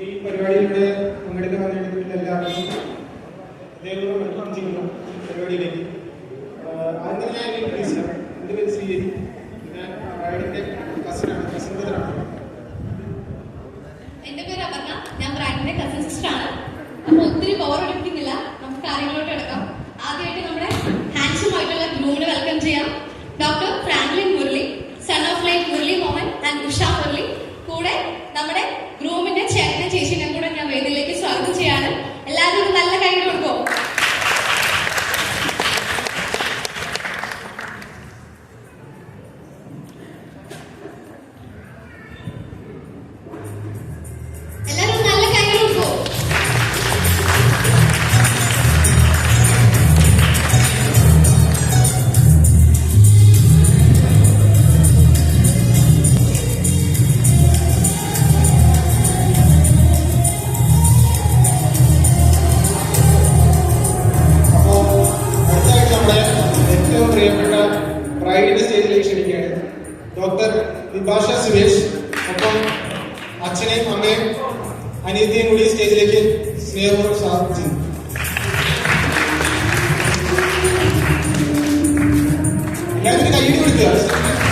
ഈ പരിപാടിയിലൂടെ പങ്കെടുക്കാൻ വേണ്ടിയിട്ടുള്ള എല്ലാവർക്കും ദൈവം വെൽക്കം ചെയ്യുന്നു പരിപാടിയിലേക്ക്. ആദ്യം ഞാൻ എൻ്റെ പേര് ശ്രീഹരി, ഞാൻ ബ്രൈഡിൻ്റെ കസിൻ ബ്രദറാണ്. എൻ്റെ പേര് അപർണ, ഞാൻ ബ്രൈഡിൻ്റെ കസിൻ സിസ്റ്ററാണ്. അപ്പോൾ ഒത്തിരി പവർ എടുക്കുന്നില്ല, നമുക്ക് കാര്യങ്ങളോട്ട് കിടക്കാം. ആദ്യമായിട്ട് നമ്മുടെ ഹാൻഡ്സം ആയിട്ടുള്ള ഗ്രൂമിനെ വെൽക്കം ചെയ്യാം. Doctor Franklin Murali, son of life Murali Mohan and Usha Murali. കൂടെ നമ്മുടെ ഗ്രൂമിന്റെ ചേട്ടനെ ചേച്ചിനെ കൂടെ ഞാൻ വേദിയിലേക്ക് സ്വാഗതം ചെയ്യാണ്. എല്ലാവരും ഒരു നല്ല കൈ കൊടുക്കോ. എല്ലാവരും നല്ല കൈ കൊടുക്കോ. പ്രിയപ്പെട്ട ബ്രൈഡിന്റെ സ്റ്റേജിലേക്ക് ക്ഷണിക്കുകയാണ് ഡോക്ടർ വിഭാഷ സുരേഷ്. ഒപ്പം അച്ഛനെയും അമ്മയും അനിയത്തെയും കൂടി സ്റ്റേജിലേക്ക് സ്നേഹപൂർവ്വം സ്വാഗതം ചെയ്യുന്നു. എല്ലാവരും കൈയ്യടി കൊടുക്കുക.